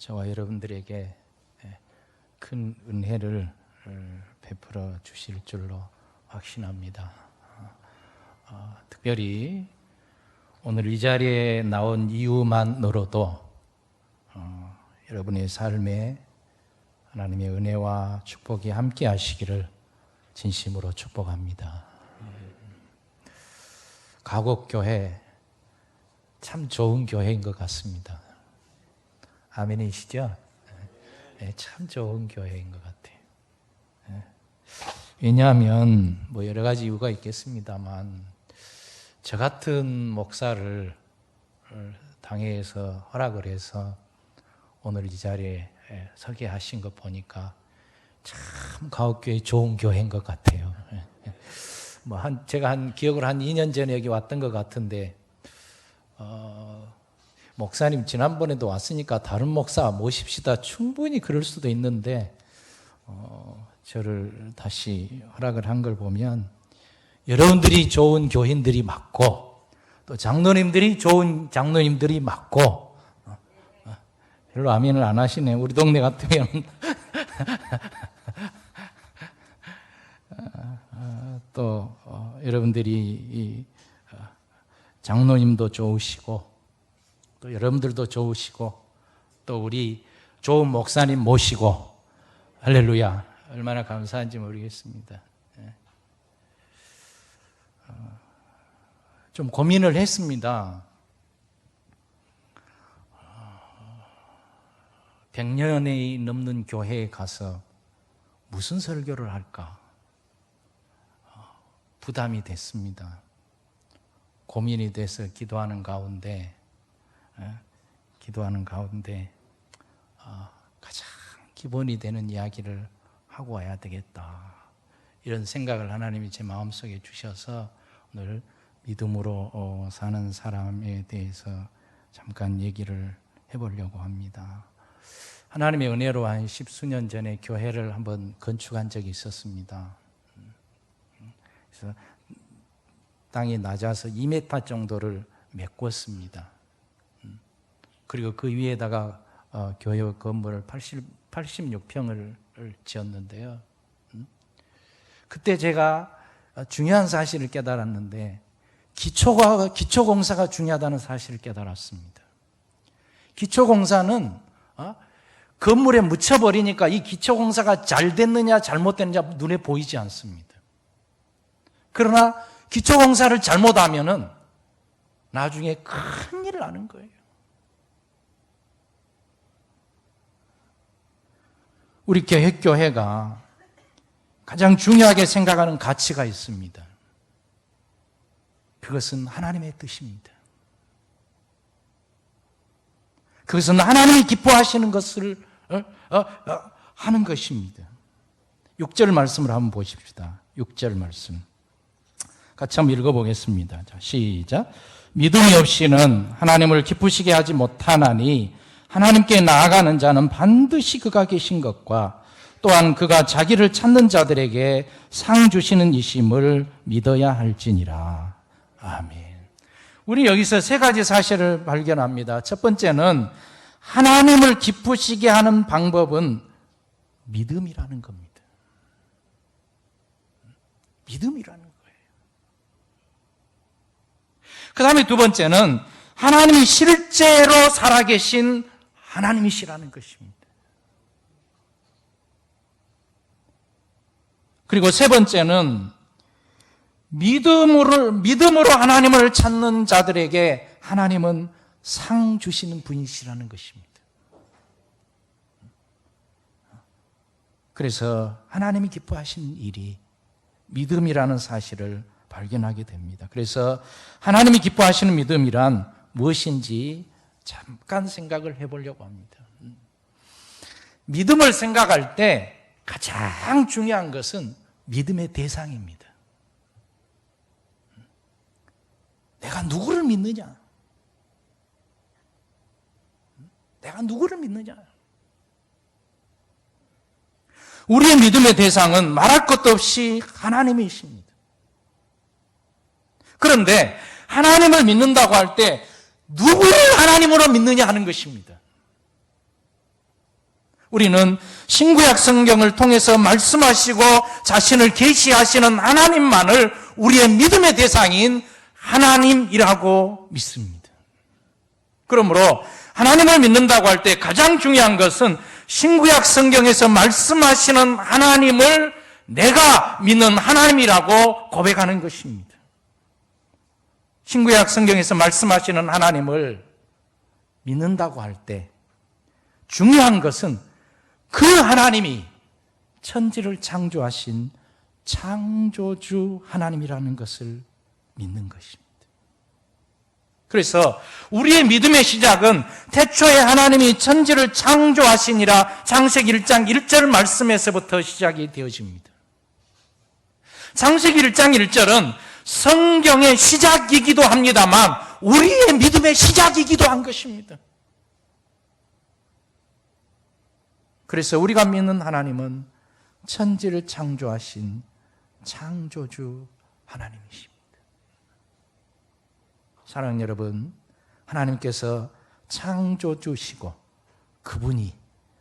저와 여러분들에게 큰 은혜를 베풀어 주실 줄로 확신합니다. 특별히 오늘 이 자리에 나온 이유만으로도 여러분의 삶에 하나님의 은혜와 축복이 함께 하시기를 진심으로 축복합니다. 가곡교회 참 좋은 교회인 것 같습니다. 아멘이시죠? 네, 참 좋은 교회인 것 같아요. 네. 왜냐하면 뭐 여러 가지 이유가 있겠습니다만 저 같은 목사를 당회에서 허락을 해서 오늘 이 자리에 서게 하신 것 보니까 참 가옥교회 좋은 교회인 것 같아요. 제가 기억을 한 2년 전에 여기 왔던 것 같은데 목사님 지난번에도 왔으니까 다른 목사 모십시다. 충분히 그럴 수도 있는데 저를 다시 허락을 한 걸 보면 여러분들이 좋은 교인들이 많고 또 장로님들이 좋은 장로님들이 많고 별로 아멘을 안 하시네. 우리 동네 같으면 또 여러분들이 장로님도 좋으시고 또 여러분들도 좋으시고 또 우리 좋은 목사님 모시고 할렐루야 얼마나 감사한지 모르겠습니다. 좀 고민을 했습니다. 100년이 넘는 교회에 가서 무슨 설교를 할까 부담이 됐습니다. 고민이 돼서 기도하는 가운데 가장 기본이 되는 이야기를 하고 와야 되겠다. 이런 생각을 하나님이 제 마음속에 주셔서 오늘 믿음으로 사는 사람에 대해서 잠깐 얘기를 해보려고 합니다. 하나님의 은혜로 한 10수년 전에 교회를 한번 건축한 적이 있었습니다. 그래서 땅이 낮아서 2m 정도를 메꿨습니다. 그리고 그 위에다가 교회 건물을 86평을 지었는데요. 그때 제가 중요한 사실을 깨달았는데 기초공사가 중요하다는 사실을 깨달았습니다. 기초공사는 건물에 묻혀버리니까 이 기초공사가 잘 됐느냐 잘못됐느냐 눈에 보이지 않습니다. 그러나 기초공사를 잘못하면은 나중에 큰일을 나는 거예요. 우리 교회가 가장 중요하게 생각하는 가치가 있습니다. 그것은 하나님의 뜻입니다. 그것은 하나님이 기뻐하시는 것을 하는 것입니다. 6절 말씀을 한번 보십시다. 6절 말씀 같이 한번 읽어보겠습니다. 자, 시작. 믿음이 없이는 하나님을 기쁘시게 하지 못하나니 하나님께 나아가는 자는 반드시 그가 계신 것과 또한 그가 자기를 찾는 자들에게 상 주시는 이심을 믿어야 할지니라. 아멘. 우리 여기서 세 가지 사실을 발견합니다. 첫 번째는 하나님을 기쁘시게 하는 방법은 믿음이라는 겁니다. 믿음이라는 거예요. 그 다음에 두 번째는 하나님이 실제로 살아계신 하나님이시라는 것입니다. 그리고 세 번째는 믿음으로 하나님을 찾는 자들에게 하나님은 상 주시는 분이시라는 것입니다. 그래서 하나님이 기뻐하시는 일이 믿음이라는 사실을 발견하게 됩니다. 그래서 하나님이 기뻐하시는 믿음이란 무엇인지 잠깐 생각을 해보려고 합니다. 믿음을 생각할 때 가장 중요한 것은 믿음의 대상입니다. 내가 누구를 믿느냐? 내가 누구를 믿느냐? 우리의 믿음의 대상은 말할 것도 없이 하나님이십니다. 그런데 하나님을 믿는다고 할 때 누구를 하나님으로 믿느냐 하는 것입니다. 우리는 신구약 성경을 통해서 말씀하시고 자신을 계시하시는 하나님만을 우리의 믿음의 대상인 하나님이라고 믿습니다. 그러므로 하나님을 믿는다고 할 때 가장 중요한 것은 신구약 성경에서 말씀하시는 하나님을 내가 믿는 하나님이라고 고백하는 것입니다. 신구약 성경에서 말씀하시는 하나님을 믿는다고 할 때 중요한 것은 그 하나님이 천지를 창조하신 창조주 하나님이라는 것을 믿는 것입니다. 그래서 우리의 믿음의 시작은 태초에 하나님이 천지를 창조하시니라 창세기 1장 1절 말씀에서부터 시작이 되어집니다. 창세기 1장 1절은 성경의 시작이기도 합니다만 우리의 믿음의 시작이기도 한 것입니다. 그래서 우리가 믿는 하나님은 천지를 창조하신 창조주 하나님이십니다. 사랑하는 여러분, 하나님께서 창조주시고 그분이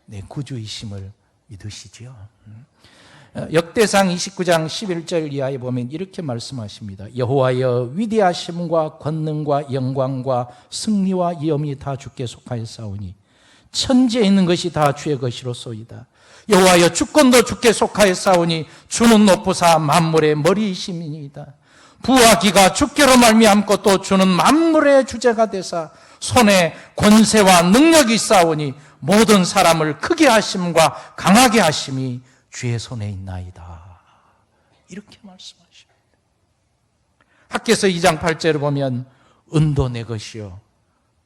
내 구주이심을 믿으시지요. 역대상 29장 11절 이하에 보면 이렇게 말씀하십니다. 여호와여 위대하심과 권능과 영광과 승리와 위엄이 다 주께 속하였사오니 천지에 있는 것이 다 주의 것이로소이다. 여호와여 주권도 주께 속하였사오니 주는 높으사 만물의 머리이심이니이다. 부와 기가 주께로 말미암고 또 주는 만물의 주제가 되사 손에 권세와 능력이 있사오니 모든 사람을 크게 하심과 강하게 하심이 주의 손에 있나이다. 이렇게 말씀하십니다. 학개서 2장 8절을 보면 은도 내 것이요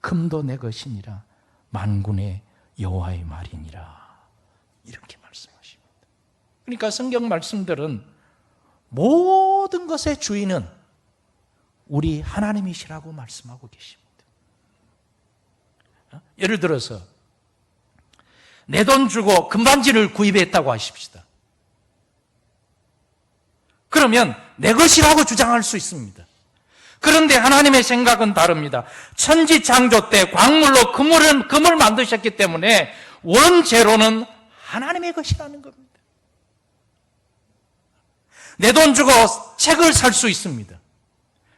금도 내 것이니라 만군의 여호와의 말이니라. 이렇게 말씀하십니다. 그러니까 성경 말씀들은 모든 것의 주인은 우리 하나님이시라고 말씀하고 계십니다. 예를 들어서 내 돈 주고 금반지를 구입했다고 하십시다. 그러면 내 것이라고 주장할 수 있습니다. 그런데 하나님의 생각은 다릅니다. 천지 창조 때 광물로 금을 만드셨기 때문에 원재료는 하나님의 것이라는 겁니다. 내 돈 주고 책을 살 수 있습니다.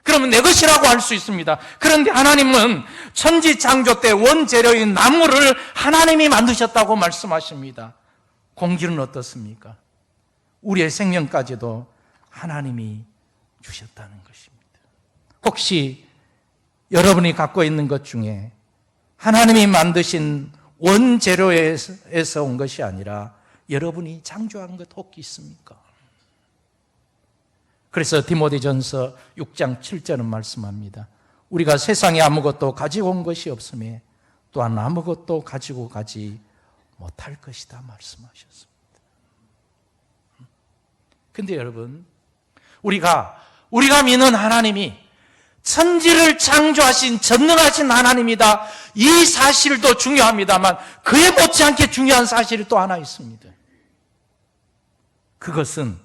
그러면 내 것이라고 할 수 있습니다. 그런데 하나님은 천지 창조 때 원재료인 나무를 하나님이 만드셨다고 말씀하십니다. 공기는 어떻습니까? 우리의 생명까지도 하나님이 주셨다는 것입니다. 혹시 여러분이 갖고 있는 것 중에 하나님이 만드신 원재료에서 온 것이 아니라 여러분이 창조한 것 혹시 있습니까? 그래서 디모데전서 6장 7절은 말씀합니다. 우리가 세상에 아무것도 가지고 온 것이 없음에 또한 아무것도 가지고 가지 못할 것이다 말씀하셨습니다. 근데 여러분, 우리가 믿는 하나님이 천지를 창조하신 전능하신 하나님이다. 이 사실도 중요합니다만 그에 못지않게 중요한 사실이 또 하나 있습니다. 그것은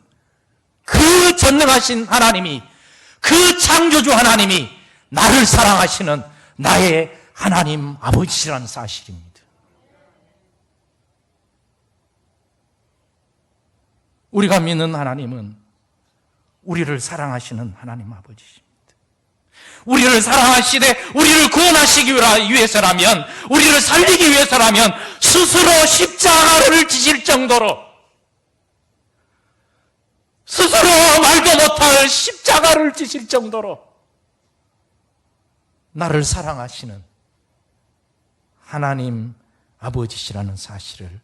그 전능하신 하나님이, 그 창조주 하나님이 나를 사랑하시는 나의 하나님 아버지라는 사실입니다. 우리가 믿는 하나님은 우리를 사랑하시는 하나님 아버지십니다. 우리를 사랑하시되 우리를 구원하시기 위해서라면, 우리를 살리기 위해서라면 스스로 십자가를 지실 정도로, 스스로 말도 못할 십자가를 지실 정도로 나를 사랑하시는 하나님 아버지시라는 사실을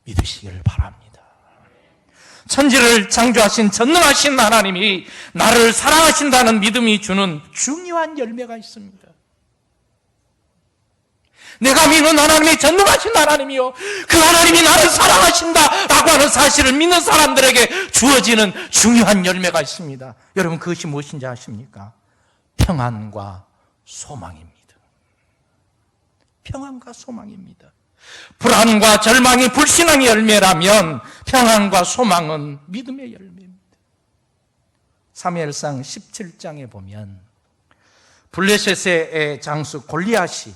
믿으시기를 바랍니다. 천지를 창조하신 전능하신 하나님이 나를 사랑하신다는 믿음이 주는 중요한 열매가 있습니다. 내가 믿는 하나님이 전능하신 하나님이요, 그 하나님이 나를 사랑하신다라고 하는 사실을 믿는 사람들에게 주어지는 중요한 열매가 있습니다. 여러분, 그것이 무엇인지 아십니까? 평안과 소망입니다. 평안과 소망입니다. 불안과 절망이 불신앙의 열매라면 평안과 소망은 믿음의 열매입니다. 사무엘상 17장에 보면 블레셋의 장수 골리앗이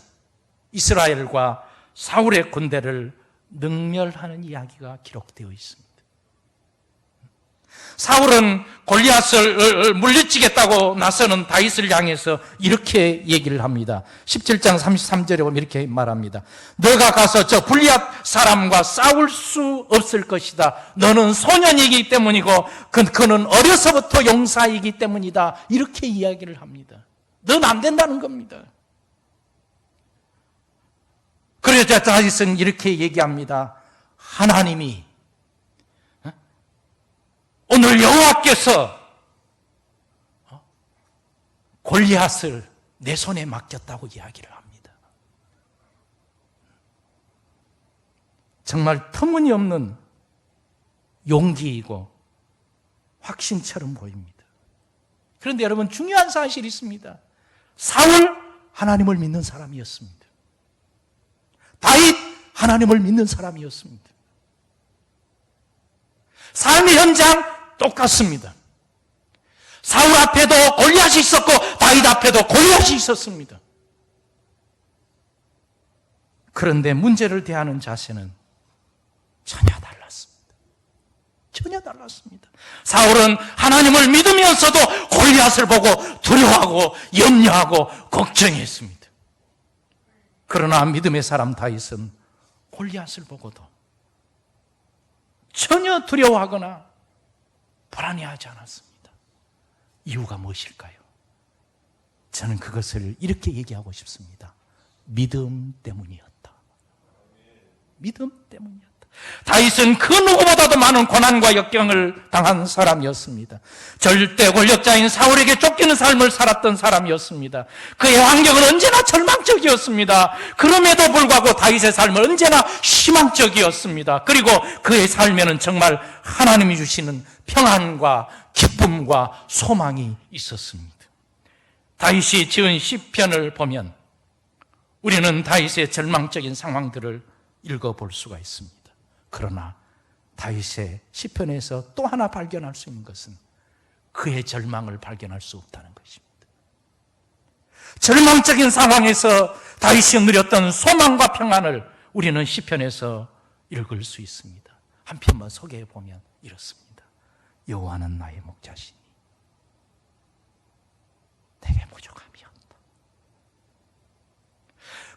이스라엘과 사울의 군대를 능멸하는 이야기가 기록되어 있습니다. 사울은 골리앗을 물리치겠다고 나서는 다윗을 향해서 이렇게 얘기를 합니다. 17장 33절에 보면 이렇게 말합니다. 너가 가서 저 블리앗 사람과 싸울 수 없을 것이다. 너는 소년이기 때문이고 그는 어려서부터 용사이기 때문이다. 이렇게 이야기를 합니다. 넌 안 된다는 겁니다. 그러자 다윗은 이렇게 얘기합니다. 하나님이 오늘 여호와께서 골리앗을 내 손에 맡겼다고 이야기를 합니다. 정말 터무니없는 용기이고 확신처럼 보입니다. 그런데 여러분 중요한 사실이 있습니다. 사울 하나님을 믿는 사람이었습니다. 다윗 하나님을 믿는 사람이었습니다. 삶의 현장 똑같습니다. 사울 앞에도 골리앗이 있었고 다윗 앞에도 골리앗이 있었습니다. 그런데 문제를 대하는 자세는 전혀 달랐습니다. 전혀 달랐습니다. 사울은 하나님을 믿으면서도 골리앗을 보고 두려워하고 염려하고 걱정했습니다. 그러나 믿음의 사람 다윗은 골리앗을 보고도 전혀 두려워하거나 불안해하지 않았습니다. 이유가 무엇일까요? 저는 그것을 이렇게 얘기하고 싶습니다. 믿음 때문이었다. 믿음 때문이었다. 다윗은 그 누구보다도 많은 고난과 역경을 당한 사람이었습니다. 절대 권력자인 사울에게 쫓기는 삶을 살았던 사람이었습니다. 그의 환경은 언제나 절망적이었습니다. 그럼에도 불구하고 다윗의 삶은 언제나 희망적이었습니다. 그리고 그의 삶에는 정말 하나님이 주시는 평안과 기쁨과 소망이 있었습니다. 다윗이 지은 시편을 보면 우리는 다윗의 절망적인 상황들을 읽어볼 수가 있습니다. 그러나 다윗의 시편에서 또 하나 발견할 수 있는 것은 그의 절망을 발견할 수 없다는 것입니다. 절망적인 상황에서 다윗이 누렸던 소망과 평안을 우리는 시편에서 읽을 수 있습니다. 한 편만 소개해 보면 이렇습니다. 여호와는 나의 목자시니 내게 부족함이 없다.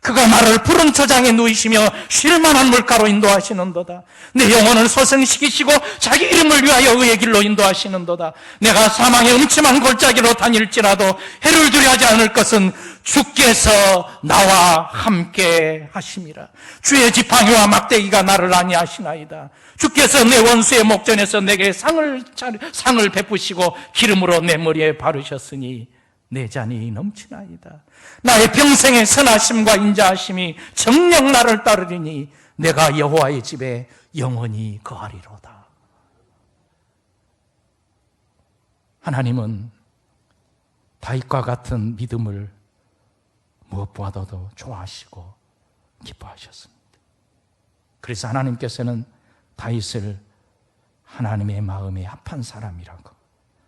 그가 나를 푸른 초장에 누이시며 쉴만한 물가로 인도하시는도다. 내 영혼을 소생시키시고 자기 이름을 위하여 의의 길로 인도하시는도다. 내가 사망의 음침한 골짜기로 다닐지라도 해를 두려워하지 않을 것은 주께서 나와 함께 하심이라. 주의 지팡이와 막대기가 나를 안위하시나이다. 주께서 내 원수의 목전에서 내게 상을 베푸시고 기름으로 내 머리에 바르셨으니 내 잔이 넘치나이다. 나의 평생의 선하심과 인자하심이 정녕 나를 따르리니 내가 여호와의 집에 영원히 거하리로다. 하나님은 다윗과 같은 믿음을 무엇보다도 좋아하시고 기뻐하셨습니다. 그래서 하나님께서는 다윗을 하나님의 마음에 합한 사람이라고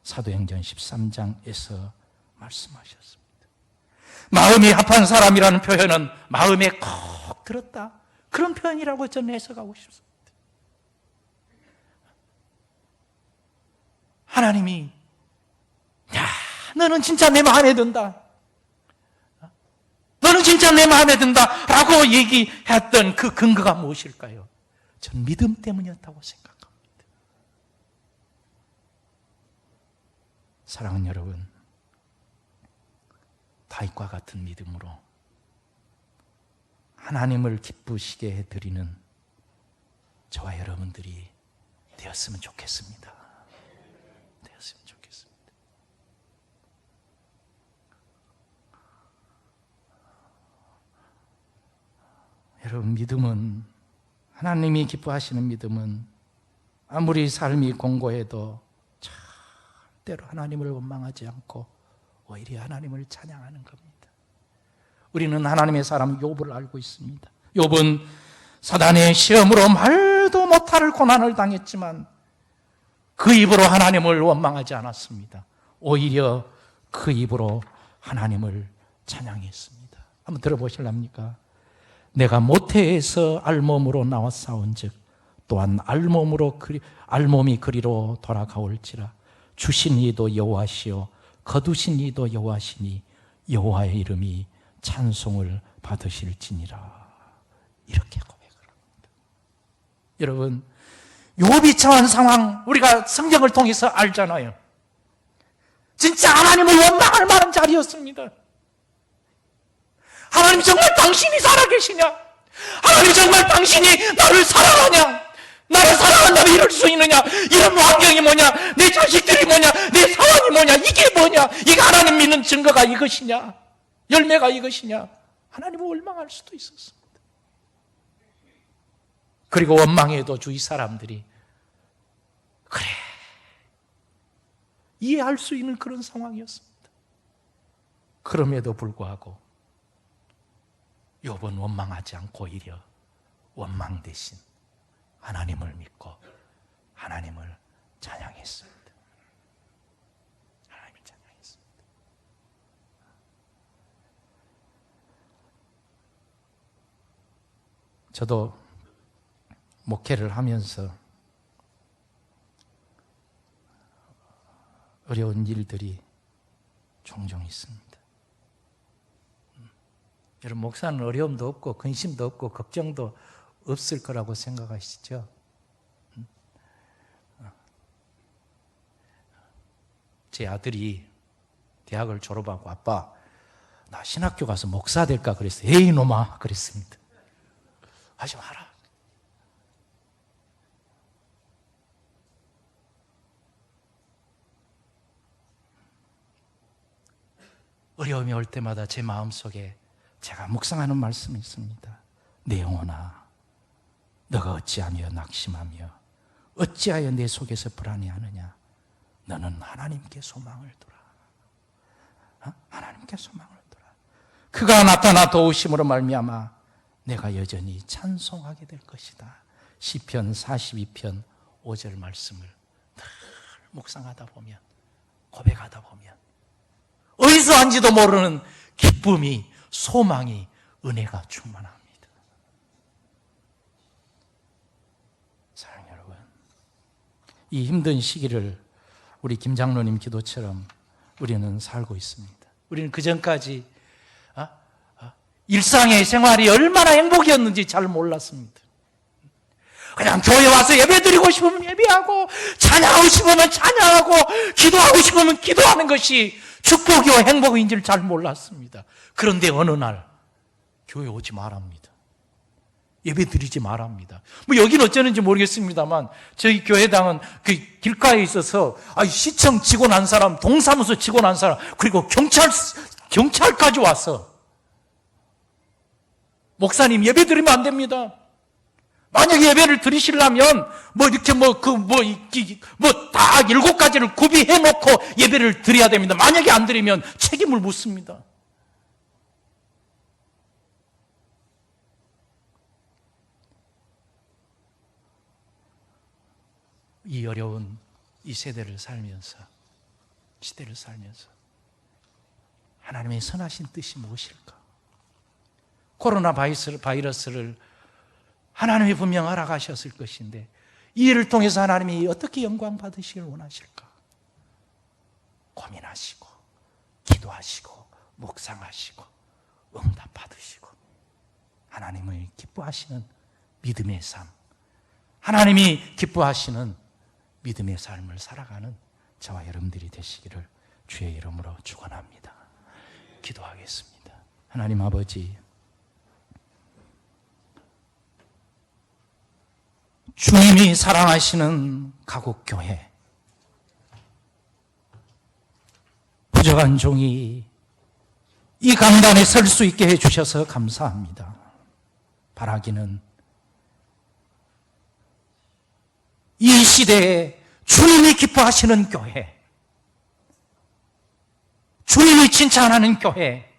사도행전 13장에서 말씀하셨습니다. 마음이 합한 사람이라는 표현은 마음에 콕 들었다, 그런 표현이라고 저는 해석하고 싶습니다. 하나님이 야, 너는 진짜 내 마음에 든다, 너는 진짜 내 마음에 든다 라고 얘기했던 그 근거가 무엇일까요? 전 믿음 때문이었다고 생각합니다. 사랑하는 여러분, 다윗과 같은 믿음으로 하나님을 기쁘시게 해드리는 저와 여러분들이 되었으면 좋겠습니다. 되었으면 좋겠습니다. 여러분, 믿음은, 하나님이 기뻐하시는 믿음은 아무리 삶이 공고해도 절대로 하나님을 원망하지 않고 오히려 하나님을 찬양하는 겁니다. 우리는 하나님의 사람 욥을 알고 있습니다. 욥은 사단의 시험으로 말도 못할 고난을 당했지만 그 입으로 하나님을 원망하지 않았습니다. 오히려 그 입으로 하나님을 찬양했습니다. 한번 들어보실랍니까? 내가 모태에서 알몸으로 나왔사온즉 또한 알몸이 그리로 돌아가올지라. 주신 이도 여호와시요 거두신 이도 여호와시니 여호와의 이름이 찬송을 받으실지니라. 이렇게 고백을 합니다. 여러분, 요 비참한 상황 우리가 성경을 통해서 알잖아요. 진짜 하나님을 원망할 만한 자리였습니다. 하나님 정말 당신이 살아계시냐? 하나님 정말 당신이 나를 사랑하냐? 나를 사랑한다면 이럴 수 있느냐? 이런 환경이 뭐냐? 내 자식들이 뭐냐? 내 상황이 뭐냐? 이게 뭐냐? 이게 하나님 믿는 증거가 이것이냐? 열매가 이것이냐? 하나님을 원망할 수도 있었습니다. 그리고 원망해도 주위 사람들이 그래 이해할 수 있는 그런 상황이었습니다. 그럼에도 불구하고 욥은 원망하지 않고 오히려 원망 대신 하나님을 믿고 하나님을 찬양했습니다. 하나님을 찬양했습니다. 저도 목회를 하면서 어려운 일들이 종종 있습니다. 여러분, 목사는 어려움도 없고 근심도 없고 걱정도 없을 거라고 생각하시죠? 제 아들이 대학을 졸업하고 아빠 나 신학교 가서 목사 될까 그랬어요. 에이 놈아 그랬습니다. 하지 마라. 어려움이 올 때마다 제 마음속에 제가 묵상하는 말씀이 있습니다. 내 영혼아, 너가 어찌하며 낙심하며 어찌하여 내 속에서 불안해하느냐? 너는 하나님께 소망을 두라. 하나님께 소망을 두라. 그가 나타나 도우심으로 말미암아 내가 여전히 찬송하게 될 것이다. 시편 42편 5절 말씀을 늘 묵상하다 보면, 고백하다 보면 어디서 한지도 모르는 기쁨이, 소망이, 은혜가 충만합니다. 사랑하는 여러분, 이 힘든 시기를 우리 김 장로님 기도처럼 우리는 살고 있습니다. 우리는 그전까지 일상의 생활이 얼마나 행복이었는지 잘 몰랐습니다. 그냥 교회 와서 예배 드리고 싶으면 예배하고, 찬양하고 싶으면 찬양하고, 기도하고 싶으면 기도하는 것이 축복이요 행복인 줄 잘 몰랐습니다. 그런데 어느 날 교회 오지 말합니다. 예배 드리지 말합니다. 뭐 여기는 어쩌는지 모르겠습니다만 저희 교회당은 그 길가에 있어서 시청 직원 한 사람, 동사무소 직원 한 사람, 그리고 경찰까지 와서 목사님 예배 드리면 안 됩니다. 만약에 예배를 드리시려면 이렇게 다 7가지를 구비해 놓고 예배를 드려야 됩니다. 만약에 안 드리면 책임을 묻습니다. 이 어려운 이 시대를 살면서 하나님의 선하신 뜻이 무엇일까? 코로나 바이러스를 하나님이 분명 알아가셨을 것인데 이 일을 통해서 하나님이 어떻게 영광 받으시길 원하실까? 고민하시고 기도하시고 묵상하시고 응답 받으시고 하나님을 기뻐하시는 믿음의 삶, 하나님이 기뻐하시는 믿음의 삶을 살아가는 저와 여러분들이 되시기를 주의 이름으로 축원합니다. 기도하겠습니다. 하나님 아버지, 주님이 사랑하시는 가곡교회, 부족한 종이 이 강단에 설 수 있게 해주셔서 감사합니다. 바라기는 이 시대에 주님이 기뻐하시는 교회, 주님이 칭찬하는 교회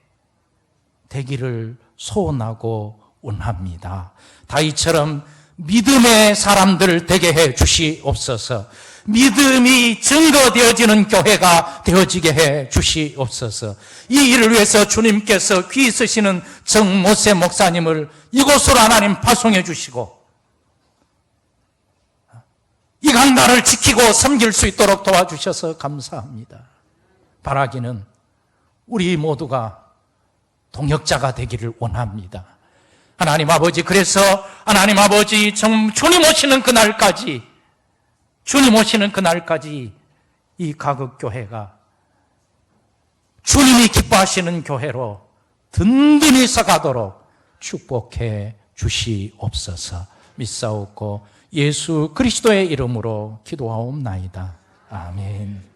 되기를 소원하고 원합니다. 다윗처럼 믿음의 사람들 되게 해 주시옵소서. 믿음이 증거되어지는 교회가 되어지게 해 주시옵소서. 이 일을 위해서 주님께서 귀 쓰시는 정모세 목사님을 이곳으로 하나님 파송해 주시고 이 강단을 지키고 섬길 수 있도록 도와주셔서 감사합니다. 바라기는 우리 모두가 동역자가 되기를 원합니다. 하나님 아버지, 그래서 하나님 아버지, 주님 오시는 그날까지 이 가극교회가 주님이 기뻐하시는 교회로 든든히 서가도록 축복해 주시옵소서. 믿사옵고 예수 그리스도의 이름으로 기도하옵나이다. 아멘.